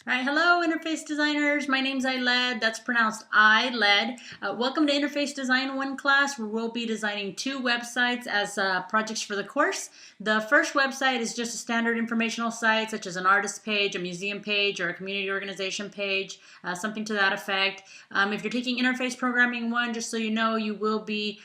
All right, hello interface designers. My name's iLed. That's pronounced iLed. Welcome to Interface Design 1 class, where we'll be designing 2 websites as projects for the course. The first website is just a standard informational site, such as an artist page, a museum page, or a community organization page, something to that effect. If you're taking Interface Programming 1, just so you know, you will be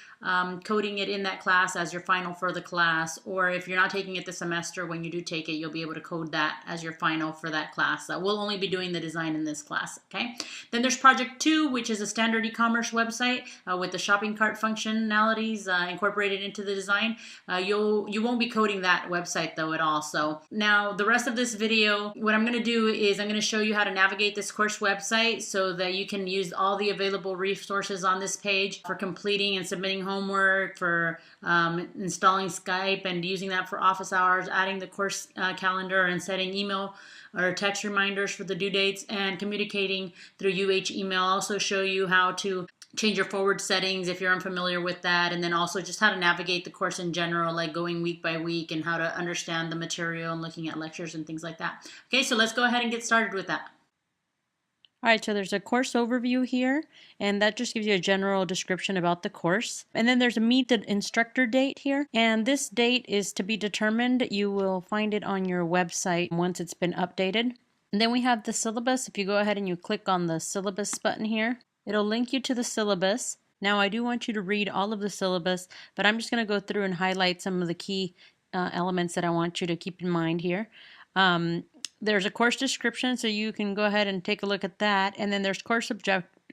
coding it in that class as your final for the class, or if you're not taking it this semester, when you do take it, you'll be able to code that as your final for that class. We'll only be doing the design in this class, okay? Then there's project 2, which is a standard e-commerce website with the shopping cart functionalities incorporated into the design. You won't be coding that website though at all. So now the rest of this video, what I'm going to do is I'm going to show you how to navigate this course website so that you can use all the available resources on this page for completing and submitting homework, for installing Skype and using that for office hours, adding the course calendar and setting email or text reminders for the due dates, and communicating through email. I'll also show you how to change your forward settings if you're unfamiliar with that, and then also just how to navigate the course in general, like going week by week and how to understand the material and looking at lectures and things like that. Okay, so let's go ahead and get started with that. All right, so there's a course overview here, and that just gives you a general description about the course. And then there's a meet the instructor date here, and this date is to be determined. You will find it on your website once it's been updated. And then we have the syllabus. If you go ahead and you click on the syllabus button here, it'll link you to the syllabus. Now I do want you to read all of the syllabus, but I'm just going to go through and highlight some of the key elements that I want you to keep in mind here. There's a course description, so you can go ahead and take a look at that. And then there's course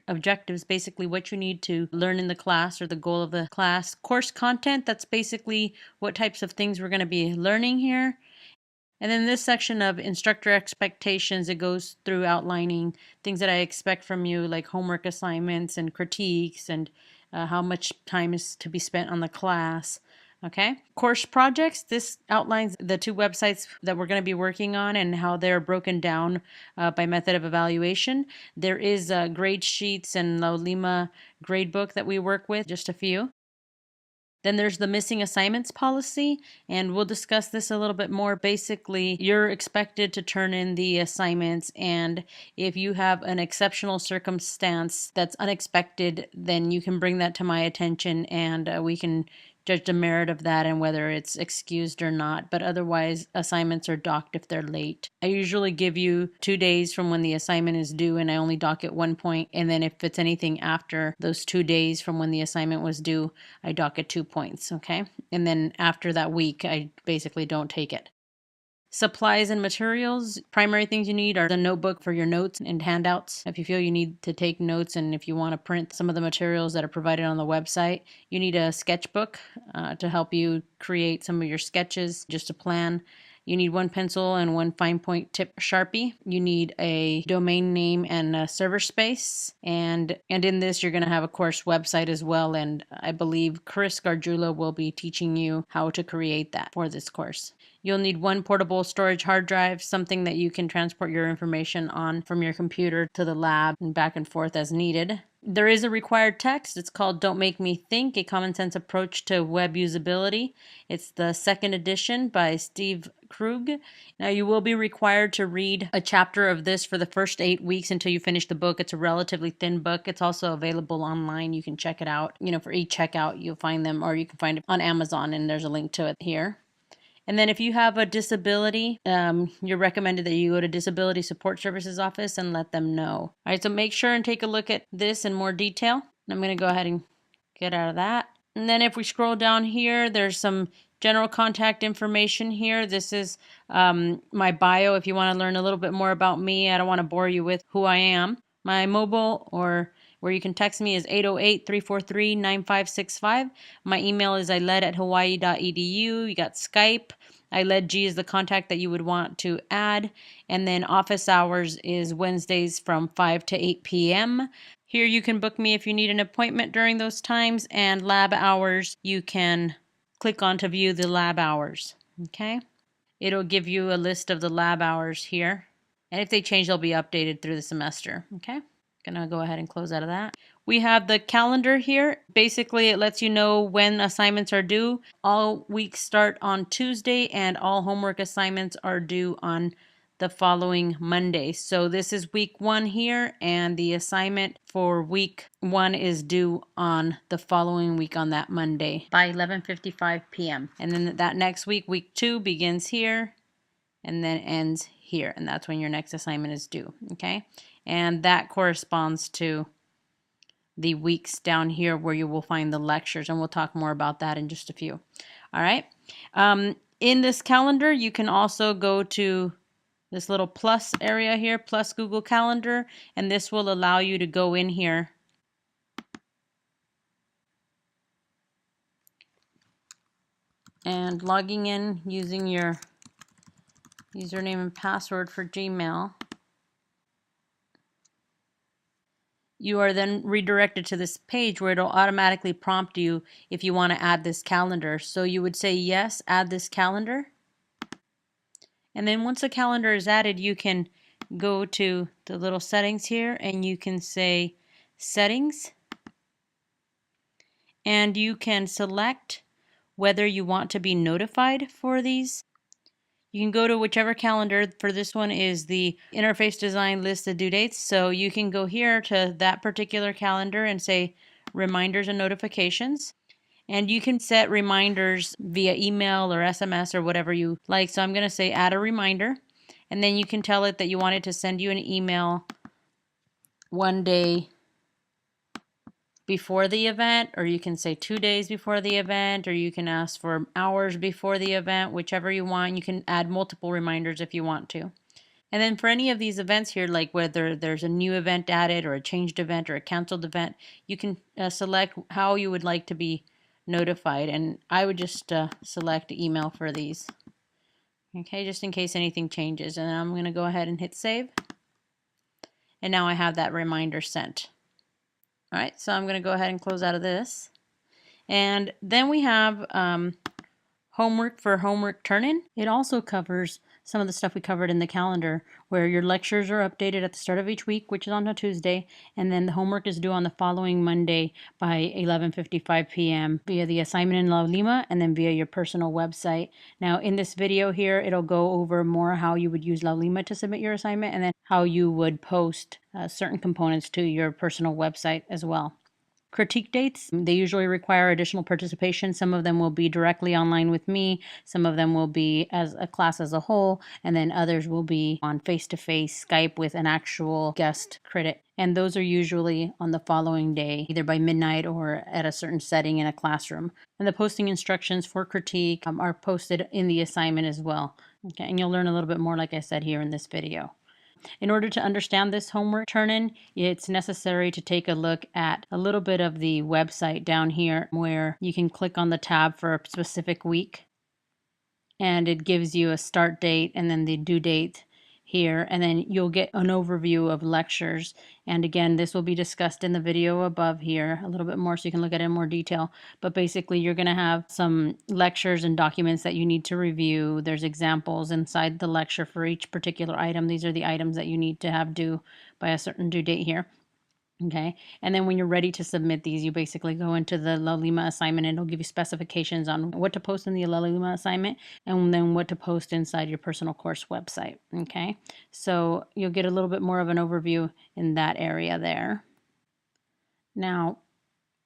objectives, basically what you need to learn in the class or the goal of the class. Course content, that's basically what types of things we're going to be learning here. And then this section of instructor expectations, it goes through outlining things that I expect from you, like homework assignments and critiques, and how much time is to be spent on the class. Okay, course projects, this outlines the 2 websites that we're going to be working on and how they're broken down by method of evaluation. There is grade sheets and Lima gradebook that we work with, just a few. Then there's the missing assignments policy, and we'll discuss this a little bit more. Basically, you're expected to turn in the assignments, and if you have an exceptional circumstance that's unexpected, then you can bring that to my attention, and we can judge the merit of that and whether it's excused or not. But otherwise, assignments are docked if they're late. I usually give you 2 days from when the assignment is due, and I only dock at 1 point. And then if it's anything after those 2 days from when the assignment was due, I dock at 2 points, okay? And then after that week, I basically don't take it. Supplies and materials. Primary things you need are the notebook for your notes and handouts. If you feel you need to take notes and if you want to print some of the materials that are provided on the website, you need a sketchbook to help you create some of your sketches, just a plan. You need 1 pencil and 1 fine point tip Sharpie. You need a domain name and a server space. And in this, you're going to have a course website as well. And I believe Chris Gargiulo will be teaching you how to create that for this course. You'll need 1 portable storage hard drive, something that you can transport your information on from your computer to the lab and back and forth as needed. There is a required text. It's called Don't Make Me Think, A Common Sense Approach to Web Usability. It's the 2nd edition by Steve Krug. Now, you will be required to read a chapter of this for the first 8 weeks until you finish the book. It's a relatively thin book. It's also available online. You can check it out. For each checkout, you'll find them, or you can find it on Amazon, and there's a link to it here. And then if you have a disability, you're recommended that you go to Disability Support Services office and let them know. All right, so make sure and take a look at this in more detail. I'm going to go ahead and get out of that. And then if we scroll down here, there's some general contact information here. This is my bio if you want to learn a little bit more about me. I don't want to bore you with who I am. My mobile, or where you can text me, is 808-343-9565. My email is iled@hawaii.edu. You got Skype. iLedG is the contact that you would want to add. And then office hours is Wednesdays from 5 to 8 p.m. Here you can book me if you need an appointment during those times. And lab hours, you can click on to view the lab hours. Okay? It'll give you a list of the lab hours here. And if they change, they'll be updated through the semester. Okay? Gonna go ahead and close out of that. We have the calendar here. Basically, it lets you know when assignments are due. All weeks start on Tuesday, and all homework assignments are due on the following Monday. So this is week 1 here, and the assignment for week 1 is due on the following week on that Monday by 11:55 p.m. And then that next week, week 2 begins here and then ends here, and that's when your next assignment is due, okay? And that corresponds to the weeks down here where you will find the lectures, and we'll talk more about that in just a few. All right. In this calendar, you can also go to this little plus area here, plus Google Calendar, and this will allow you to go in here and logging in using your username and password for Gmail. You are then redirected to this page where it'll automatically prompt you if you want to add this calendar. So you would say, yes, add this calendar. And then once the calendar is added, you can go to the little settings here and you can say settings. And you can select whether you want to be notified for these. You can go to whichever calendar. For this one is the interface design list of due dates. So you can go here to that particular calendar and say reminders and notifications. And you can set reminders via email or SMS or whatever you like. So I'm going to say add a reminder. And then you can tell it that you want it to send you an email one day before the event, or you can say 2 days before the event, or you can ask for hours before the event, whichever you want. You can add multiple reminders if you want to. And then for any of these events here, like whether there's a new event added or a changed event or a canceled event, you can select how you would like to be notified. And I would just select email for these. Okay, just in case anything changes. And I'm going to go ahead and hit save. And now I have that reminder sent. All right, so I'm going to go ahead and close out of this. And then we have homework for homework turn-in. It also covers some of the stuff we covered in the calendar, where your lectures are updated at the start of each week, which is on a Tuesday, and then the homework is due on the following Monday by 11:55 p.m. via the assignment in La Lima and then via your personal website. Now in this video here, it'll go over more how you would use La Lima to submit your assignment and then how you would post certain components to your personal website as well. Critique dates, they usually require additional participation. Some of them will be directly online with me. Some of them will be as a class as a whole. And then others will be on face-to-face Skype with an actual guest critic. And those are usually on the following day, either by midnight or at a certain setting in a classroom. And the posting instructions for critique are posted in the assignment as well. Okay, and you'll learn a little bit more, like I said, here in this video. In order to understand this homework turn-in, it's necessary to take a look at a little bit of the website down here where you can click on the tab for a specific week. And it gives you a start date and then the due date here. And then you'll get an overview of lectures. And again, this will be discussed in the video above here a little bit more so you can look at it in more detail. But basically, you're going to have some lectures and documents that you need to review. There's examples inside the lecture for each particular item. These are the items that you need to have due by a certain due date here. Okay, and then when you're ready to submit these, you basically go into the La Lima assignment and it'll give you specifications on what to post in the La Lima assignment and then what to post inside your personal course website. Okay, so you'll get a little bit more of an overview in that area there. Now,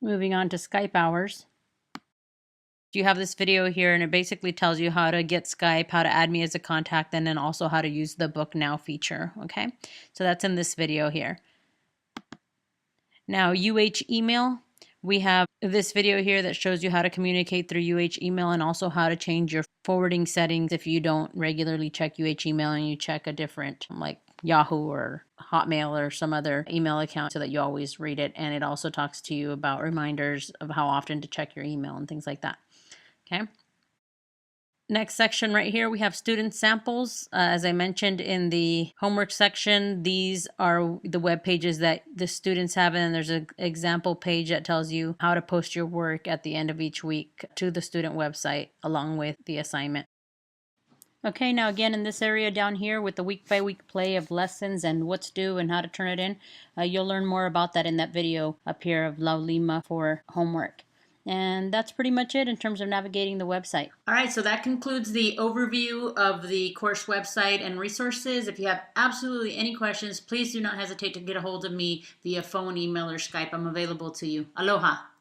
moving on to Skype hours. You have this video here and it basically tells you how to get Skype, how to add me as a contact, and then also how to use the Book Now feature. Okay, so that's in this video here. Now, UH email, we have this video here that shows you how to communicate through UH email and also how to change your forwarding settings if you don't regularly check UH email and you check a different, like Yahoo or Hotmail or some other email account so that you always read it. And it also talks to you about reminders of how often to check your email and things like that. Okay. Next section right here, we have student samples. As I mentioned in the homework section, these are the web pages that the students have, and there's an example page that tells you how to post your work at the end of each week to the student website along with the assignment. Okay, now again in this area down here with the week-by-week play of lessons and what's due and how to turn it in, you'll learn more about that in that video up here of La Lima for homework. And that's pretty much it in terms of navigating the website. All right, so that concludes the overview of the course website and resources. If you have absolutely any questions, please do not hesitate to get a hold of me via phone, email, or Skype. I'm available to you. Aloha.